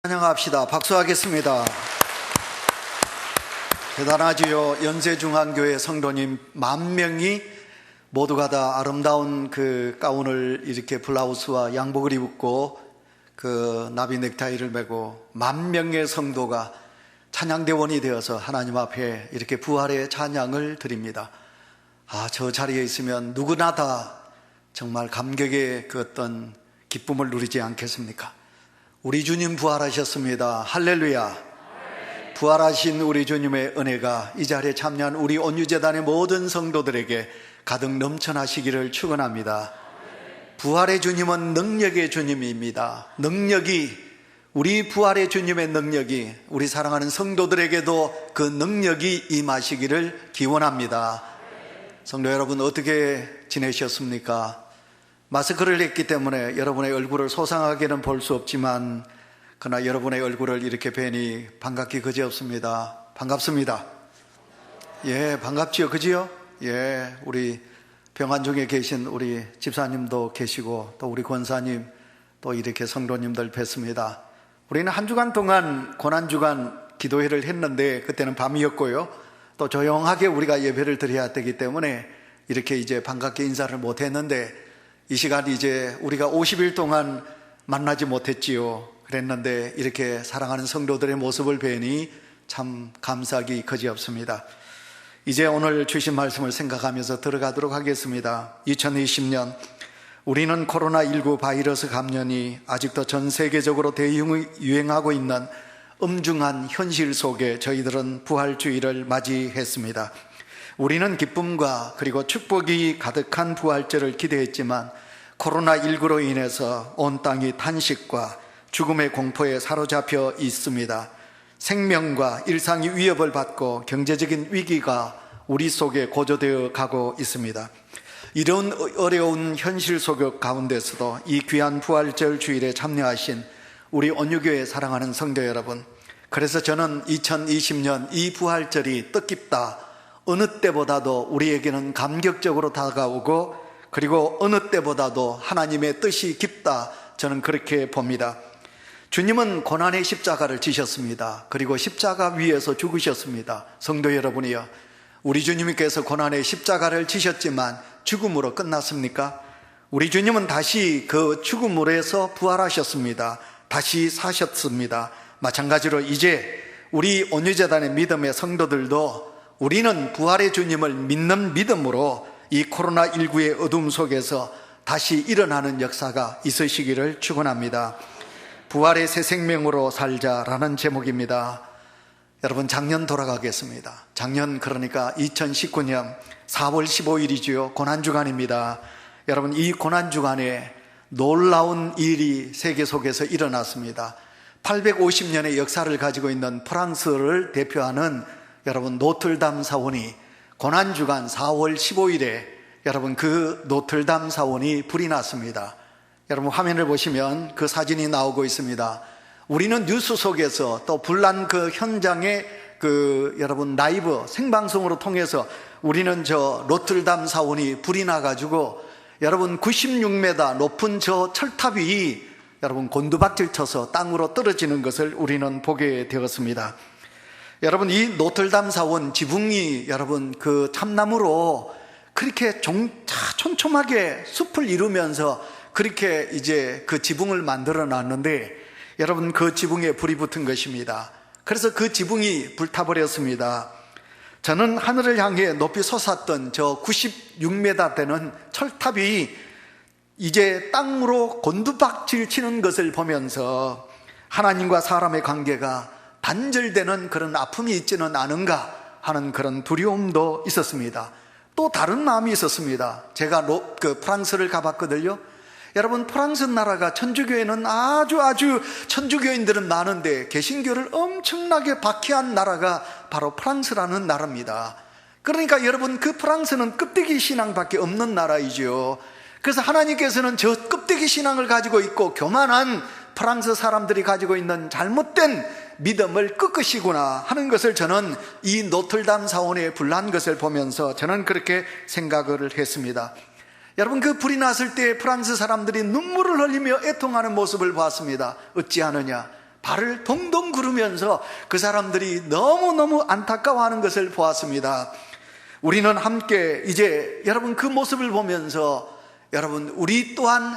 찬양합시다. 박수하겠습니다. 대단하지요. 연세중앙교회 성도님 10,000명이 모두가 다 아름다운 그 가운을 이렇게 블라우스와 양복을 입고 그 나비 넥타이를 메고 10,000명의 성도가 찬양대원이 되어서 하나님 앞에 이렇게 부활의 찬양을 드립니다. 저 자리에 있으면 누구나 다 정말 감격의 그 어떤 기쁨을 누리지 않겠습니까? 우리 주님 부활하셨습니다. 할렐루야. 부활하신 우리 주님의 은혜가 이 자리에 참여한 우리 온유재단의 모든 성도들에게 가득 넘쳐나시기를 축원합니다. 부활의 주님은 능력의 주님입니다. 우리 부활의 주님의 능력이 우리 사랑하는 성도들에게도 그 능력이 임하시기를 기원합니다. 성도 여러분, 어떻게 지내셨습니까? 마스크를 했기 때문에 여러분의 얼굴을 소상하게는 볼 수 없지만 그러나 여러분의 얼굴을 이렇게 뵈니 반갑기 그지없습니다. 반갑습니다. 예, 반갑지요, 그지요? 예, 우리 병환 중에 계신 우리 집사님도 계시고 또 우리 권사님 또 이렇게 성도님들 뵀습니다. 우리는 한 주간 동안 고난주간 기도회를 했는데 그때는 밤이었고요, 또 조용하게 우리가 예배를 드려야 되기 때문에 이렇게 이제 반갑게 인사를 못했는데 이 시간 이제 우리가 50일 동안 만나지 못했지요. 그랬는데 이렇게 사랑하는 성도들의 모습을 뵈니 참 감사하기 그지없습니다. 이제 오늘 주신 말씀을 생각하면서 들어가도록 하겠습니다. 2020년 우리는 코로나19 바이러스 감염이 아직도 전 세계적으로 대유행하고 있는 엄중한 현실 속에 저희들은 부활주의를 맞이했습니다. 우리는 기쁨과 그리고 축복이 가득한 부활절을 기대했지만 코로나19로 인해서 온 땅이 탄식과 죽음의 공포에 사로잡혀 있습니다. 생명과 일상이 위협을 받고 경제적인 위기가 우리 속에 고조되어 가고 있습니다. 이런 어려운 현실 속 가운데서도 이 귀한 부활절 주일에 참여하신 우리 온유교회 사랑하는 성도 여러분, 그래서 저는 2020년 이 부활절이 뜻깊다, 어느 때보다도 우리에게는 감격적으로 다가오고 그리고 어느 때보다도 하나님의 뜻이 깊다, 저는 그렇게 봅니다. 주님은 고난의 십자가를 지셨습니다. 그리고 십자가 위에서 죽으셨습니다. 성도 여러분이요, 우리 주님께서 고난의 십자가를 지셨지만 죽음으로 끝났습니까? 우리 주님은 다시 그 죽음으로에서 부활하셨습니다. 다시 사셨습니다. 마찬가지로 이제 우리 온유재단의 믿음의 성도들도 우리는 부활의 주님을 믿는 믿음으로 이 코로나19의 어둠 속에서 다시 일어나는 역사가 있으시기를 축원합니다. 부활의 새 생명으로 살자라는 제목입니다. 여러분, 작년 돌아가겠습니다. 작년, 그러니까 2019년 4월 15일이지요. 고난주간입니다. 여러분, 이 고난주간에 놀라운 일이 세계 속에서 일어났습니다. 850년의 역사를 가지고 있는 프랑스를 대표하는 여러분 노틀담 사원이 고난주간 4월 15일에 여러분 그 노틀담 사원이 불이 났습니다. 여러분 화면을 보시면 그 사진이 나오고 있습니다. 우리는 뉴스 속에서 또 불난 그 현장의 그 여러분 라이브 생방송으로 통해서 우리는 저 노틀담 사원이 불이 나가지고 여러분 96m 높은 저 철탑이 여러분 곤두박질 쳐서 땅으로 떨어지는 것을 우리는 보게 되었습니다. 여러분, 이 노틀담 사원 지붕이 여러분 그 참나무로 그렇게 촘촘하게 숲을 이루면서 그렇게 이제 그 지붕을 만들어 놨는데 여러분 그 지붕에 불이 붙은 것입니다. 그래서 그 지붕이 불타버렸습니다. 저는 하늘을 향해 높이 솟았던 저 96m 되는 철탑이 이제 땅으로 곤두박질 치는 것을 보면서 하나님과 사람의 관계가 단절되는 그런 아픔이 있지는 않은가 하는 그런 두려움도 있었습니다. 또 다른 마음이 있었습니다. 제가 프랑스를 가봤거든요. 여러분, 프랑스 나라가 천주교회는 아주 천주교인들은 많은데 개신교를 엄청나게 박해한 나라가 바로 프랑스라는 나라입니다. 그러니까 여러분, 그 프랑스는 껍데기 신앙밖에 없는 나라이죠. 그래서 하나님께서는 저 껍데기 신앙을 가지고 있고 교만한 프랑스 사람들이 가지고 있는 잘못된 믿음을 꺾으시구나 하는 것을 저는 이 노틀담 사원에 불난 것을 보면서 저는 그렇게 생각을 했습니다. 여러분, 그 불이 났을 때 프랑스 사람들이 눈물을 흘리며 애통하는 모습을 봤습니다. 어찌하느냐? 발을 동동 구르면서 그 사람들이 너무너무 안타까워하는 것을 보았습니다. 우리는 함께 이제 여러분 그 모습을 보면서 여러분 우리 또한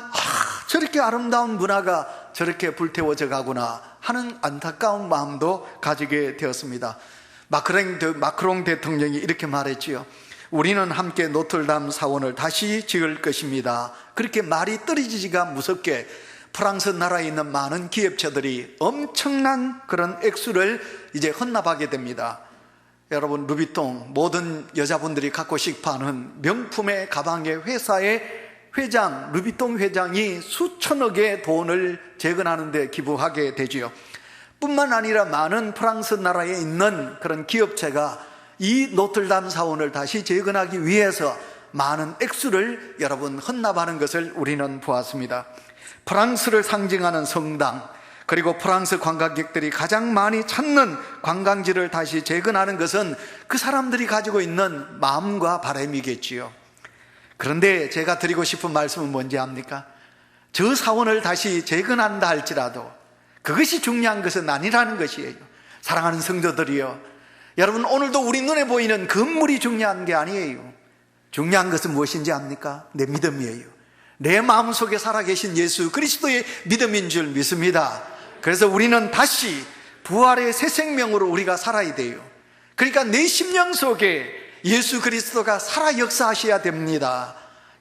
저렇게 아름다운 문화가 저렇게 불태워져 가구나 하는 안타까운 마음도 가지게 되었습니다. 마크롱 대통령이 이렇게 말했지요. 우리는 함께 노틀담 사원을 다시 지을 것입니다. 그렇게 말이 떨어지지가 무섭게 프랑스 나라에 있는 많은 기업체들이 엄청난 그런 액수를 이제 헌납하게 됩니다. 여러분 루비통, 모든 여자분들이 갖고 싶어하는 명품의 가방의 회사의 회장, 루비통 회장이 수천억의 돈을 재건하는 데 기부하게 되지요. 뿐만 아니라 많은 프랑스 나라에 있는 그런 기업체가 이 노틀담 사원을 다시 재건하기 위해서 많은 액수를 여러분 헌납하는 것을 우리는 보았습니다. 프랑스를 상징하는 성당, 그리고 프랑스 관광객들이 가장 많이 찾는 관광지를 다시 재건하는 것은 그 사람들이 가지고 있는 마음과 바람이겠지요. 그런데 제가 드리고 싶은 말씀은 뭔지 압니까? 저 사원을 다시 재건한다 할지라도 그것이 중요한 것은 아니라는 것이에요. 사랑하는 성도들이요, 여러분 오늘도 우리 눈에 보이는 건물이 중요한 게 아니에요. 중요한 것은 무엇인지 압니까? 내 믿음이에요. 내 마음속에 살아계신 예수 그리스도의 믿음인 줄 믿습니다. 그래서 우리는 다시 부활의 새 생명으로 우리가 살아야 돼요. 그러니까 내 심령 속에 예수 그리스도가 살아 역사하셔야 됩니다.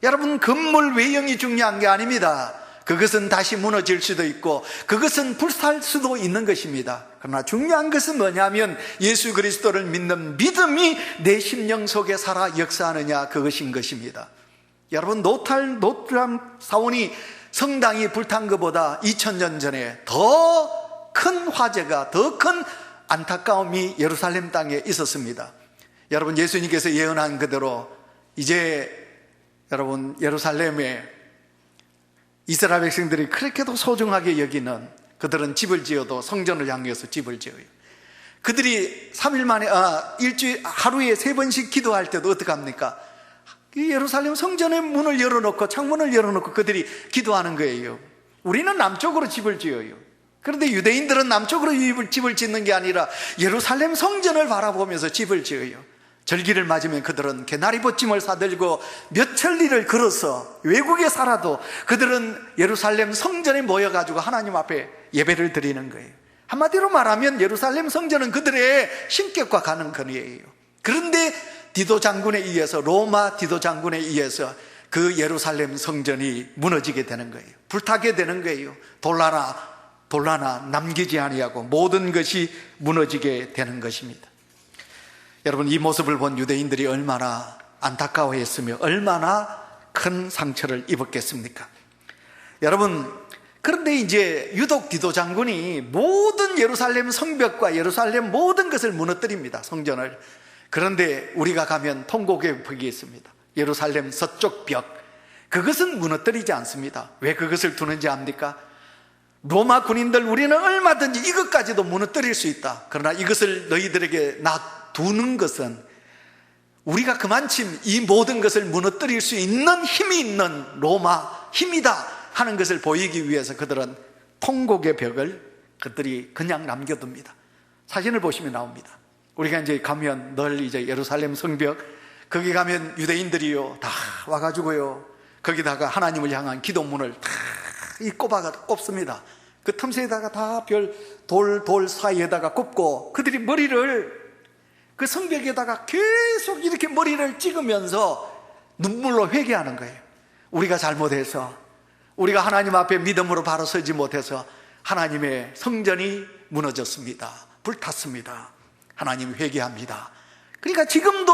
여러분 건물 외형이 중요한 게 아닙니다. 그것은 다시 무너질 수도 있고 그것은 불살 수도 있는 것입니다. 그러나 중요한 것은 뭐냐면 예수 그리스도를 믿는 믿음이 내 심령 속에 살아 역사하느냐, 그것인 것입니다. 여러분 노틀담 사원이 성당이 불탄 것보다 2000년 전에 더 큰 화재가, 더 큰 안타까움이 예루살렘 땅에 있었습니다. 여러분 예수님께서 예언한 그대로 이제 여러분 예루살렘에 이스라엘 백성들이 그렇게도 소중하게 여기는, 그들은 집을 지어도 성전을 향해서 집을 지어요. 그들이 3일 만에 일주일 하루에 3번씩 기도할 때도 어떻게 합니까? 이 예루살렘 성전의 문을 열어놓고 창문을 열어놓고 그들이 기도하는 거예요. 우리는 남쪽으로 집을 지어요. 그런데 유대인들은 남쪽으로 집을 짓는 게 아니라 예루살렘 성전을 바라보면서 집을 지어요. 절기를 맞으면 그들은 개나리 보찜을 사들고 몇 천리를 걸어서 외국에 살아도 그들은 예루살렘 성전에 모여가지고 하나님 앞에 예배를 드리는 거예요. 한마디로 말하면 예루살렘 성전은 그들의 신격과 가는 거리예요. 그런데 디도 장군에 의해서, 로마 디도 장군에 의해서 그 예루살렘 성전이 무너지게 되는 거예요. 불타게 되는 거예요. 돌라나 남기지 아니하고 모든 것이 무너지게 되는 것입니다. 여러분 이 모습을 본 유대인들이 얼마나 안타까워했으며 얼마나 큰 상처를 입었겠습니까? 여러분 그런데 이제 유독 디도 장군이 모든 예루살렘 성벽과 예루살렘 모든 것을 무너뜨립니다. 성전을. 그런데 우리가 가면 통곡의 벽이 있습니다. 예루살렘 서쪽 벽, 그것은 무너뜨리지 않습니다. 왜 그것을 두는지 압니까? 로마 군인들 우리는 얼마든지 이것까지도 무너뜨릴 수 있다. 그러나 이것을 너희들에게 놔두는 것은 우리가 그만큼 이 모든 것을 무너뜨릴 수 있는 힘이 있는 로마 힘이다 하는 것을 보이기 위해서 그들은 통곡의 벽을 그들이 그냥 남겨둡니다. 사진을 보시면 나옵니다. 우리가 이제 가면 늘 이제 예루살렘 성벽, 거기 가면 유대인들이요 다 와가지고요 거기다가 하나님을 향한 기도문을 다 이 꼽습니다. 그 틈새에다가 다 돌 사이에다가 꼽고 그들이 머리를 그 성벽에다가 계속 이렇게 머리를 찍으면서 눈물로 회개하는 거예요. 우리가 잘못해서, 우리가 하나님 앞에 믿음으로 바로 서지 못해서 하나님의 성전이 무너졌습니다. 불탔습니다. 하나님 회개합니다. 그러니까 지금도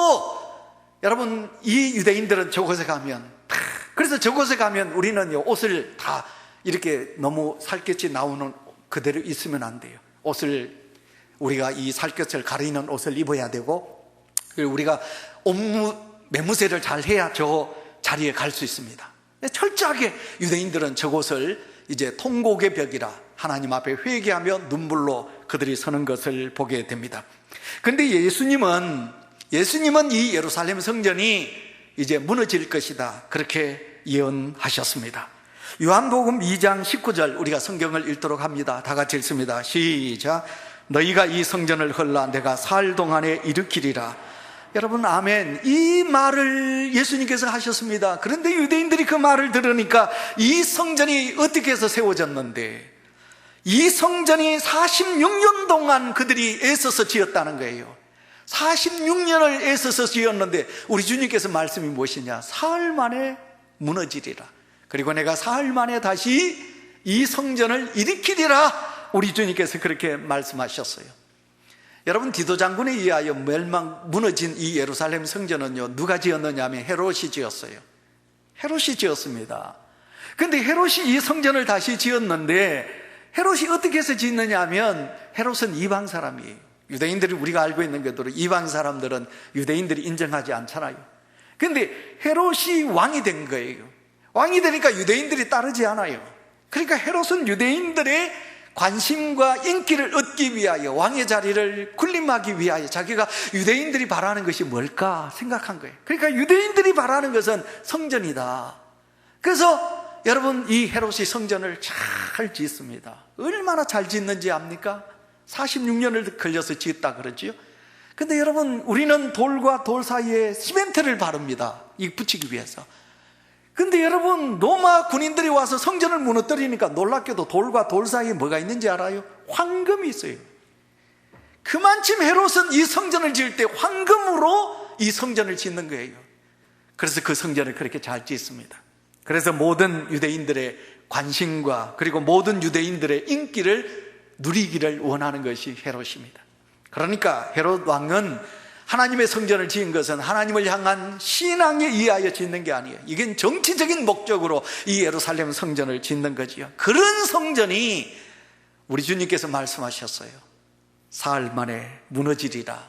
여러분 이 유대인들은 저곳에 가면, 그래서 저곳에 가면 우리는 옷을 다 이렇게 너무 살갗이 나오는 그대로 있으면 안 돼요. 옷을 우리가 이 살갗을 가리는 옷을 입어야 되고, 그리고 우리가 매무새를 잘 해야 저 자리에 갈 수 있습니다. 철저하게 유대인들은 저곳을 이제 통곡의 벽이라 하나님 앞에 회개하며 눈물로 그들이 서는 것을 보게 됩니다. 그런데 예수님은 이 예루살렘 성전이 이제 무너질 것이다 그렇게 예언하셨습니다. 요한복음 2장 19절 우리가 성경을 읽도록 합니다. 다 같이 읽습니다. 시작. 너희가 이 성전을 헐라 내가 살 동안에 일으키리라. 여러분, 아멘. 이 말을 예수님께서 하셨습니다. 그런데 유대인들이 그 말을 들으니까 이 성전이 어떻게 해서 세워졌는데, 이 성전이 46년 동안 그들이 애써서 지었다는 거예요. 46년을 애써서 지었는데 우리 주님께서 말씀이 무엇이냐? 사흘 만에 무너지리라. 그리고 내가 사흘 만에 다시 이 성전을 일으키리라. 우리 주님께서 그렇게 말씀하셨어요. 여러분, 디도 장군에 의하여 무너진 이 예루살렘 성전은요, 누가 지었느냐 하면 헤롯이 지었어요. 헤롯이 지었습니다. 그런데 헤롯이 이 성전을 다시 지었는데, 헤롯이 어떻게 해서 짓느냐 하면, 헤롯은 이방 사람이에요. 유대인들이 우리가 알고 있는 것대로 이방 사람들은 유대인들이 인정하지 않잖아요. 그런데 헤롯이 왕이 된 거예요. 왕이 되니까 유대인들이 따르지 않아요. 그러니까 헤롯은 유대인들의 관심과 인기를 얻기 위하여, 왕의 자리를 군림하기 위하여 자기가 유대인들이 바라는 것이 뭘까 생각한 거예요. 그러니까 유대인들이 바라는 것은 성전이다. 그래서 여러분, 이 헤롯이 성전을 잘 짓습니다. 얼마나 잘 짓는지 압니까? 46년을 걸려서 짓다 그러지요. 근데 여러분, 우리는 돌과 돌 사이에 시멘트를 바릅니다. 이 붙이기 위해서. 근데 여러분, 로마 군인들이 와서 성전을 무너뜨리니까 놀랍게도 돌과 돌 사이에 뭐가 있는지 알아요? 황금이 있어요. 그만큼 헤롯은 이 성전을 지을 때 황금으로 이 성전을 짓는 거예요. 그래서 그 성전을 그렇게 잘 짓습니다. 그래서 모든 유대인들의 관심과 그리고 모든 유대인들의 인기를 누리기를 원하는 것이 헤롯입니다. 그러니까 헤롯 왕은 하나님의 성전을 지은 것은 하나님을 향한 신앙에 의하여 짓는 게 아니에요. 이건 정치적인 목적으로 이 예루살렘 성전을 짓는 거지요. 그런 성전이 우리 주님께서 말씀하셨어요. 사흘 만에 무너지리라.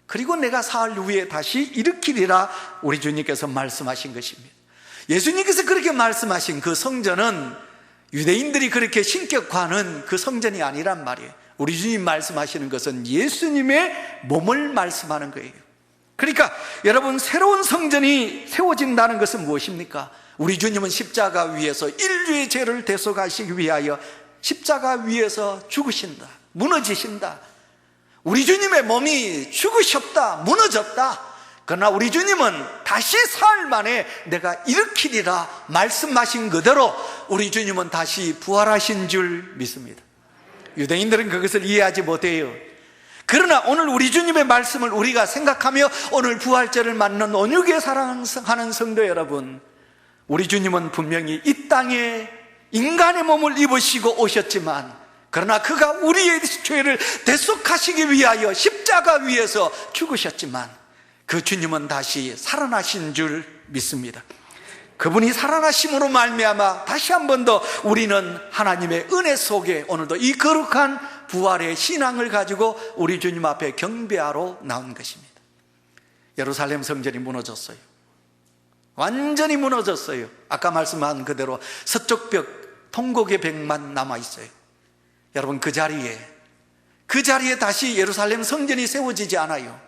그리고 내가 사흘 후에 다시 일으키리라. 우리 주님께서 말씀하신 것입니다. 예수님께서 그렇게 말씀하신 그 성전은 유대인들이 그렇게 신격화하는 그 성전이 아니란 말이에요. 우리 주님 말씀하시는 것은 예수님의 몸을 말씀하는 거예요. 그러니까 여러분, 새로운 성전이 세워진다는 것은 무엇입니까? 우리 주님은 십자가 위에서 인류의 죄를 대속하시기 위하여 십자가 위에서 죽으신다, 무너지신다. 우리 주님의 몸이 죽으셨다, 무너졌다. 그러나 우리 주님은 다시 사흘 만에 내가 일으키리라 말씀하신 그대로 우리 주님은 다시 부활하신 줄 믿습니다. 유대인들은 그것을 이해하지 못해요. 그러나 오늘 우리 주님의 말씀을 우리가 생각하며 오늘 부활절을 맞는 온유하게 사랑하는 성도 여러분, 우리 주님은 분명히 이 땅에 인간의 몸을 입으시고 오셨지만, 그러나 그가 우리의 죄를 대속하시기 위하여 십자가 위에서 죽으셨지만 그 주님은 다시 살아나신 줄 믿습니다. 그분이 살아나심으로 말미암아 다시 한 번 더 우리는 하나님의 은혜 속에 오늘도 이 거룩한 부활의 신앙을 가지고 우리 주님 앞에 경배하러 나온 것입니다. 예루살렘 성전이 무너졌어요. 완전히 무너졌어요. 아까 말씀한 그대로 서쪽 벽, 통곡의 벽만 남아있어요. 여러분, 그 자리에 다시 예루살렘 성전이 세워지지 않아요.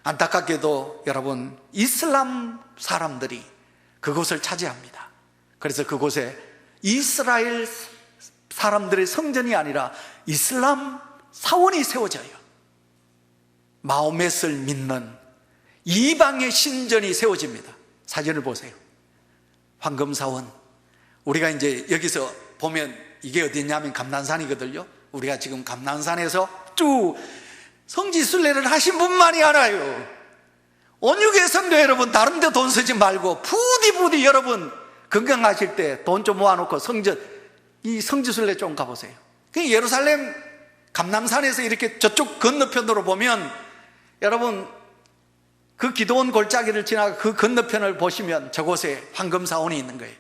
안타깝게도 여러분, 이슬람 사람들이 그곳을 차지합니다. 그래서 그곳에 이스라엘 사람들의 성전이 아니라 이슬람 사원이 세워져요. 마호멧을 믿는 이방의 신전이 세워집니다. 사진을 보세요. 황금사원. 우리가 이제 여기서 보면 이게 어디냐면 감난산이거든요. 우리가 지금 감난산에서 쭉 성지순례를 하신 분만이 알아요. 온유계 성도 여러분, 다른 데 돈 쓰지 말고 부디 여러분 건강하실 때 돈 좀 모아놓고 이 성지순례 좀 가보세요. 그 예루살렘 감남산에서 이렇게 저쪽 건너편으로 보면 여러분, 그 기도원 골짜기를 지나가 그 건너편을 보시면 저곳에 황금사원이 있는 거예요.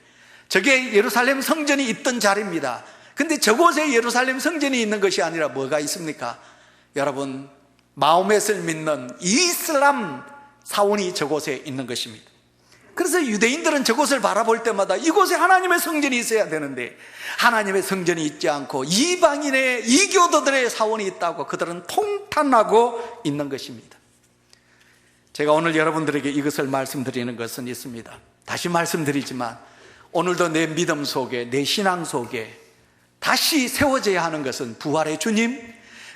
저게 예루살렘 성전이 있던 자리입니다. 근데 저곳에 예루살렘 성전이 있는 것이 아니라 뭐가 있습니까? 여러분, 마호멧을 믿는 이슬람 사원이 저곳에 있는 것입니다. 그래서 유대인들은 저곳을 바라볼 때마다 이곳에 하나님의 성전이 있어야 되는데 하나님의 성전이 있지 않고 이방인의 이교도들의 사원이 있다고 그들은 통탄하고 있는 것입니다. 제가 오늘 여러분들에게 이것을 말씀드리는 것은 있습니다. 다시 말씀드리지만 오늘도 내 믿음 속에, 내 신앙 속에 다시 세워져야 하는 것은 부활의 주님,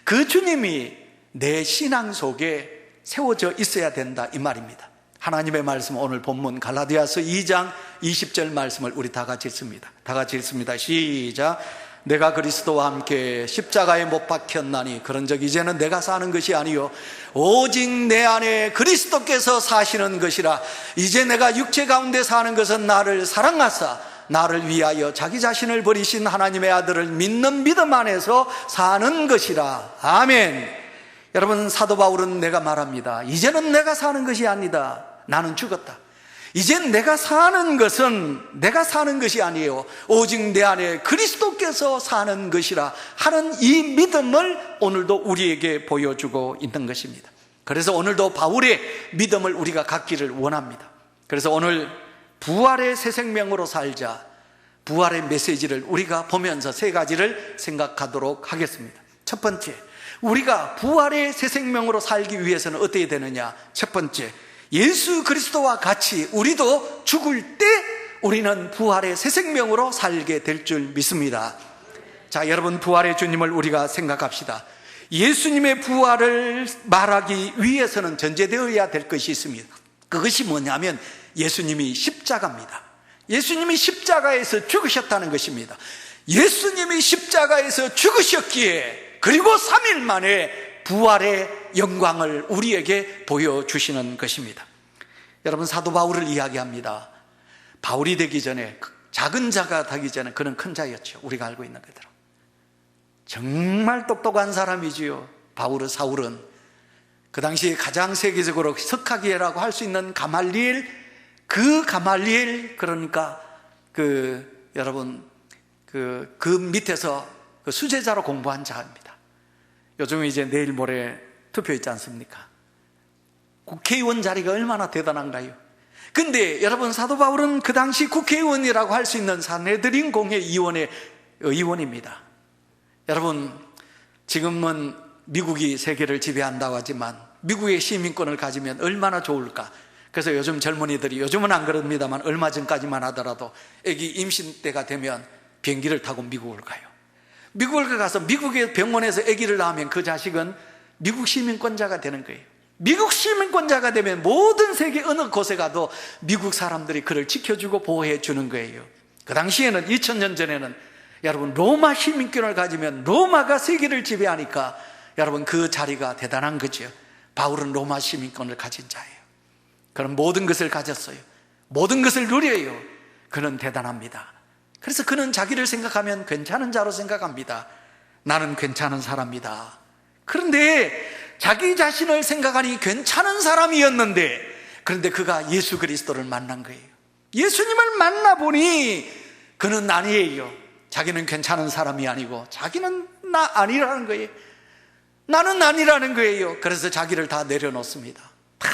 그 주님이 내 신앙 속에 세워져 있어야 된다, 이 말입니다. 하나님의 말씀, 오늘 본문 갈라디아서 2장 20절 말씀을 우리 다 같이 읽습니다. 다 같이 읽습니다. 시작. 내가 그리스도와 함께 십자가에 못 박혔나니 그런즉 이제는 내가 사는 것이 아니요 오직 내 안에 그리스도께서 사시는 것이라. 이제 내가 육체 가운데 사는 것은 나를 사랑하사 나를 위하여 자기 자신을 버리신 하나님의 아들을 믿는 믿음 안에서 사는 것이라. 아멘. 여러분, 사도 바울은 내가 말합니다. 이제는 내가 사는 것이 아니다. 나는 죽었다. 이젠 내가 사는 것은 내가 사는 것이 아니에요. 오직 내 안에 그리스도께서 사는 것이라 하는 이 믿음을 오늘도 우리에게 보여주고 있는 것입니다. 그래서 오늘도 바울의 믿음을 우리가 갖기를 원합니다. 그래서 오늘 부활의 새 생명으로 살자, 부활의 메시지를 우리가 보면서 세 가지를 생각하도록 하겠습니다. 첫 번째, 우리가 부활의 새 생명으로 살기 위해서는 어떻게 되느냐? 첫 번째, 예수 그리스도와 같이 우리도 죽을 때 우리는 부활의 새 생명으로 살게 될 줄 믿습니다. 자, 여러분, 부활의 주님을 우리가 생각합시다. 예수님의 부활을 말하기 위해서는 전제되어야 될 것이 있습니다. 그것이 뭐냐면 예수님이 십자가입니다. 예수님이 십자가에서 죽으셨다는 것입니다. 예수님이 십자가에서 죽으셨기에 그리고 3일 만에 부활의 영광을 우리에게 보여주시는 것입니다. 여러분, 사도 바울을 이야기합니다. 바울이 되기 전에, 작은 자가 되기 전에 그는 큰 자였죠. 우리가 알고 있는 그대로 정말 똑똑한 사람이지요. 사울은 그 당시에 가장 세계적으로 석학이라고 할 수 있는 가말리엘, 그러니까 여러분 그 밑에서 그 수제자로 공부한 자입니다. 요즘 이제 내일 모레 투표 있지 않습니까? 국회의원 자리가 얼마나 대단한가요? 근데 여러분, 사도 바울은 그 당시 국회의원이라고 할 수 있는 산헤드린 공회의원의 의원입니다. 여러분, 지금은 미국이 세계를 지배한다고 하지만 미국의 시민권을 가지면 얼마나 좋을까? 그래서 요즘 젊은이들이, 요즘은 안 그럽니다만 얼마 전까지만 하더라도 애기 임신 때가 되면 비행기를 타고 미국을 가요. 미국을 가서 미국의 병원에서 아기를 낳으면 그 자식은 미국 시민권자가 되는 거예요. 미국 시민권자가 되면 모든 세계 어느 곳에 가도 미국 사람들이 그를 지켜주고 보호해 주는 거예요. 그 당시에는 2000년 전에는 여러분, 로마 시민권을 가지면 로마가 세계를 지배하니까 여러분, 그 자리가 대단한 거죠. 바울은 로마 시민권을 가진 자예요. 그는 모든 것을 가졌어요. 모든 것을 누려요. 그는 대단합니다. 그래서 그는 자기를 생각하면 괜찮은 자로 생각합니다. 나는 괜찮은 사람이다. 그런데 자기 자신을 생각하니 괜찮은 사람이었는데, 그런데 그가 예수 그리스도를 만난 거예요. 예수님을 만나보니 그는 아니에요. 자기는 괜찮은 사람이 아니고 자기는 나 아니라는 거예요. 나는 아니라는 거예요. 그래서 자기를 다 내려놓습니다. 다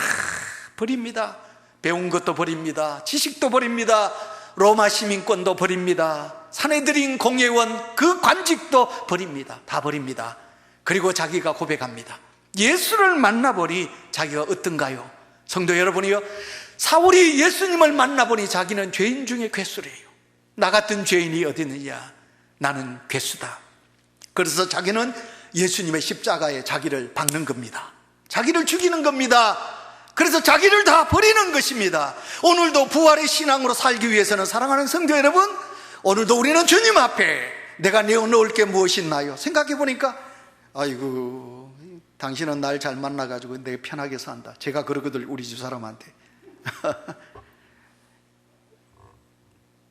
버립니다. 배운 것도 버립니다. 지식도 버립니다. 로마 시민권도 버립니다. 산헤드린 공회의원 그 관직도 버립니다. 다 버립니다. 그리고 자기가 고백합니다. 예수를 만나보니 자기가 어떤가요? 성도 여러분이요, 사울이 예수님을 만나보니 자기는 죄인 중에 괴수래요. 나 같은 죄인이 어디 있느냐? 나는 괴수다. 그래서 자기는 예수님의 십자가에 자기를 박는 겁니다. 자기를 죽이는 겁니다. 그래서 자기를 다 버리는 것입니다. 오늘도 부활의 신앙으로 살기 위해서는, 사랑하는 성도 여러분, 오늘도 우리는 주님 앞에 내가 내어놓을 게 무엇이 있나요? 생각해 보니까, 아이고, 당신은 날 잘 만나가지고 내가 편하게 산다. 제가 그러거든, 우리 집 사람한테.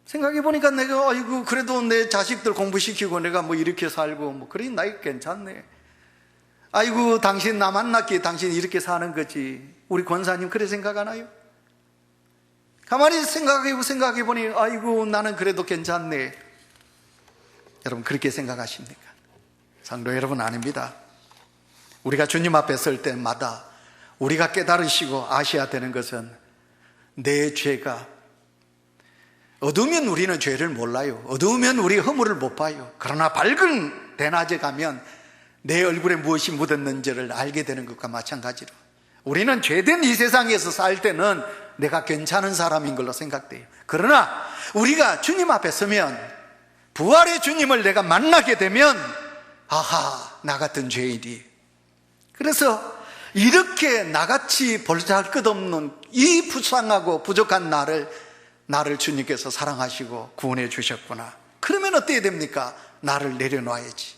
생각해 보니까 내가, 아이고, 그래도 내 자식들 공부시키고 내가 뭐 이렇게 살고, 뭐, 그래, 나이 괜찮네. 아이고, 당신 나 만났기에 당신이 이렇게 사는 거지. 우리 권사님 그래 생각하나요? 가만히 생각해 보니, 아이고, 나는 그래도 괜찮네. 여러분, 그렇게 생각하십니까? 성도 여러분, 아닙니다. 우리가 주님 앞에 설 때마다 우리가 깨달으시고 아셔야 되는 것은, 내 죄가, 어두우면 우리는 죄를 몰라요. 어두우면 우리 허물을 못 봐요. 그러나 밝은 대낮에 가면 내 얼굴에 무엇이 묻었는지를 알게 되는 것과 마찬가지로, 우리는 죄된 이 세상에서 살 때는 내가 괜찮은 사람인 걸로 생각돼요. 그러나 우리가 주님 앞에 서면, 부활의 주님을 내가 만나게 되면, 아하, 나 같은 죄인이. 그래서 이렇게 나같이 보잘것없는 이 불쌍하고 부족한 나를 주님께서 사랑하시고 구원해 주셨구나. 그러면 어떻게 됩니까? 나를 내려놔야지.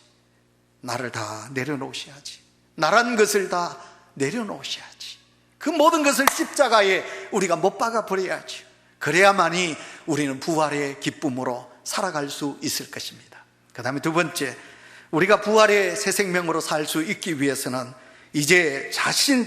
나를 다 내려놓으셔야지. 나란 것을 다 내려놓으셔야지. 그 모든 것을 십자가에 우리가 못 박아 버려야지. 그래야만이 우리는 부활의 기쁨으로 살아갈 수 있을 것입니다. 그 다음에 두 번째, 우리가 부활의 새 생명으로 살 수 있기 위해서는 이제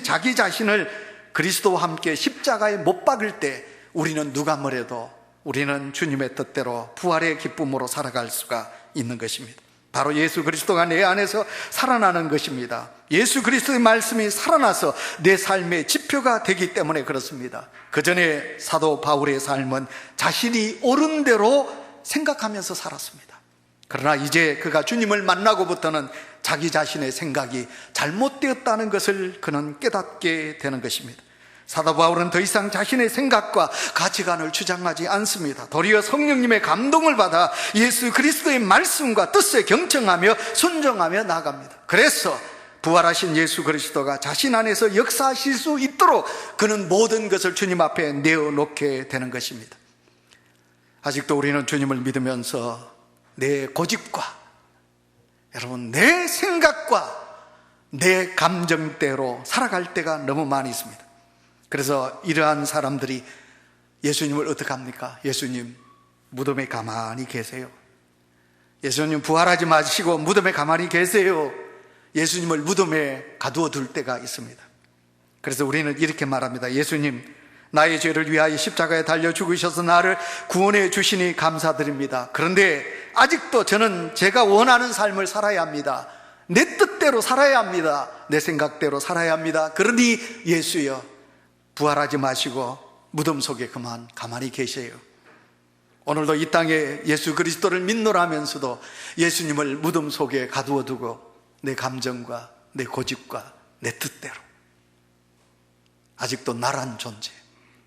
자기 자신을 그리스도와 함께 십자가에 못 박을 때 우리는 누가 뭐래도 우리는 주님의 뜻대로 부활의 기쁨으로 살아갈 수가 있는 것입니다. 바로 예수 그리스도가 내 안에서 살아나는 것입니다. 예수 그리스도의 말씀이 살아나서 내 삶의 지표가 되기 때문에 그렇습니다. 그 전에 사도 바울의 삶은 자신이 옳은 대로 생각하면서 살았습니다. 그러나 이제 그가 주님을 만나고부터는 자기 자신의 생각이 잘못되었다는 것을 그는 깨닫게 되는 것입니다. 사도 바울은 더 이상 자신의 생각과 가치관을 주장하지 않습니다. 도리어 성령님의 감동을 받아 예수 그리스도의 말씀과 뜻에 경청하며 순종하며 나아갑니다. 그래서 부활하신 예수 그리스도가 자신 안에서 역사하실 수 있도록 그는 모든 것을 주님 앞에 내어놓게 되는 것입니다. 아직도 우리는 주님을 믿으면서 내 고집과, 여러분, 내 생각과 내 감정대로 살아갈 때가 너무 많이 있습니다. 그래서 이러한 사람들이 예수님을 어떻게 합니까? 예수님 무덤에 가만히 계세요. 예수님 부활하지 마시고 무덤에 가만히 계세요. 예수님을 무덤에 가두어 둘 때가 있습니다. 그래서 우리는 이렇게 말합니다. 예수님, 나의 죄를 위하여 십자가에 달려 죽으셔서 나를 구원해 주시니 감사드립니다. 그런데 아직도 저는 제가 원하는 삶을 살아야 합니다. 내 뜻대로 살아야 합니다. 내 생각대로 살아야 합니다. 그러니 예수여, 부활하지 마시고 무덤 속에 그만 가만히 계세요. 오늘도 이 땅에 예수 그리스도를 믿노라면서도 예수님을 무덤 속에 가두어 두고 내 감정과 내 고집과 내 뜻대로 아직도 나란 존재.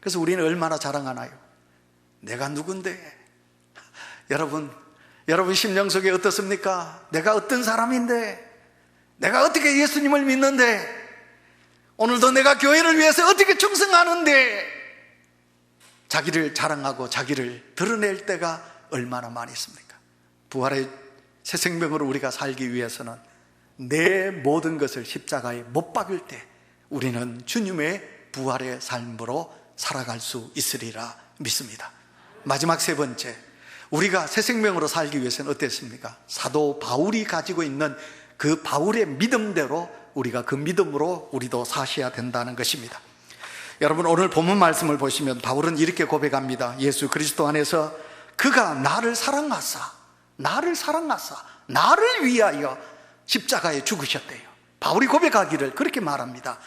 그래서 우리는 얼마나 자랑하나요? 내가 누군데? 여러분 심령 속에 어떻습니까? 내가 어떤 사람인데? 내가 어떻게 예수님을 믿는데? 오늘도 내가 교회를 위해서 어떻게 충성하는데? 자기를 자랑하고 자기를 드러낼 때가 얼마나 많이 있습니까? 부활의 새 생명으로 우리가 살기 위해서는 내 모든 것을 십자가에 못 박을 때 우리는 주님의 부활의 삶으로 살아갈 수 있으리라 믿습니다. 마지막 세 번째, 우리가 새 생명으로 살기 위해서는 어땠습니까? 사도 바울이 가지고 있는 그 바울의 믿음대로 우리가 그 믿음으로 우리도 사셔야 된다는 것입니다. 여러분, 오늘 본문 말씀을 보시면 바울은 이렇게 고백합니다. 예수 그리스도 안에서 그가 나를 사랑하사 나를 위하여 십자가에 죽으셨대요. 바울이 고백하기를 그렇게 말합니다.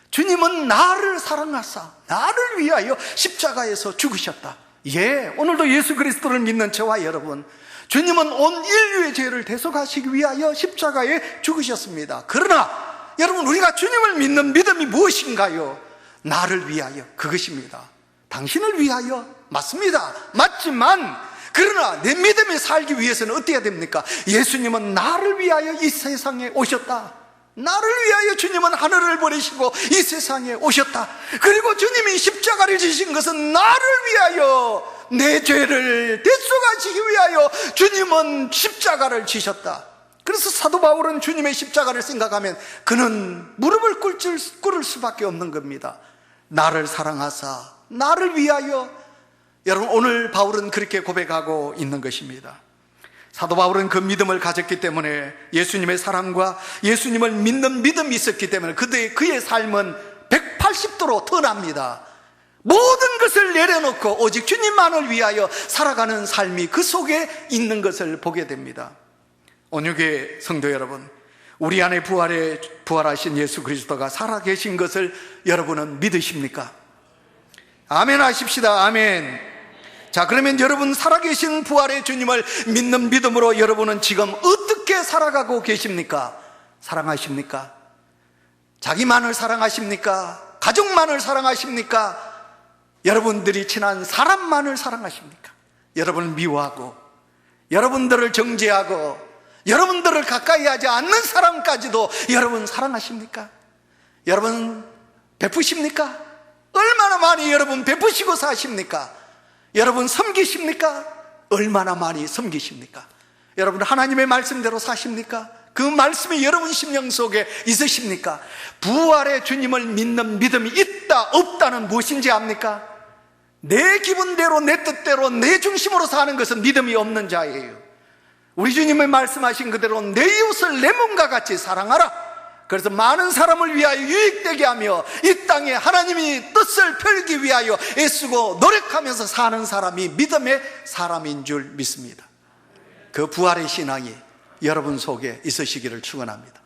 주님은 나를 사랑하사 나를 위하여 십자가에서 죽으셨다. 예, 오늘도 예수 그리스도를 믿는 저와 여러분, 주님은 온 인류의 죄를 대속하시기 위하여 십자가에 죽으셨습니다. 그러나 여러분, 우리가 주님을 믿는 믿음이 무엇인가요? 나를 위하여, 그것입니다. 당신을 위하여, 맞습니다. 맞지만 그러나 내 믿음에 살기 위해서는 어떻게 해야 됩니까? 예수님은 나를 위하여 이 세상에 오셨다. 나를 위하여 주님은 하늘을 버리시고 이 세상에 오셨다. 그리고 주님이 십자가를 지신 것은 나를 위하여, 내 죄를 대속하시기 위하여 주님은 십자가를 지셨다. 그래서 사도 바울은 주님의 십자가를 생각하면 그는 무릎을 꿇을 수밖에 없는 겁니다. 나를 사랑하사 나를 위하여. 여러분, 오늘 바울은 그렇게 고백하고 있는 것입니다. 사도 바울은 그 믿음을 가졌기 때문에, 예수님의 사랑과 예수님을 믿는 믿음이 있었기 때문에 그의 삶은 180도로 턴합니다. 모든 것을 내려놓고 오직 주님만을 위하여 살아가는 삶이 그 속에 있는 것을 보게 됩니다. 온유교회 성도 여러분, 우리 안에 부활하신 예수 그리스도가 살아계신 것을 여러분은 믿으십니까? 아멘 하십시다. 아멘. 자, 그러면 여러분, 살아계신 부활의 주님을 믿는 믿음으로 여러분은 지금 어떻게 살아가고 계십니까? 사랑하십니까? 자기만을 사랑하십니까? 가족만을 사랑하십니까? 여러분들이 친한 사람만을 사랑하십니까? 여러분을 미워하고 여러분들을 정죄하고 여러분들을 가까이 하지 않는 사람까지도 여러분 사랑하십니까? 여러분 베푸십니까? 얼마나 많이 여러분 베푸시고 사십니까? 여러분 섬기십니까? 얼마나 많이 섬기십니까? 여러분 하나님의 말씀대로 사십니까? 그 말씀이 여러분 심령 속에 있으십니까? 부활의 주님을 믿는 믿음이 있다 없다는 무엇인지 압니까? 내 기분대로 내 뜻대로 내 중심으로 사는 것은 믿음이 없는 자예요. 우리 주님의 말씀하신 그대로 내 이웃을 내 몸과 같이 사랑하라. 그래서 많은 사람을 위하여 유익되게 하며 이 땅에 하나님이 뜻을 펼기 위하여 애쓰고 노력하면서 사는 사람이 믿음의 사람인 줄 믿습니다. 그 부활의 신앙이 여러분 속에 있으시기를 축원합니다.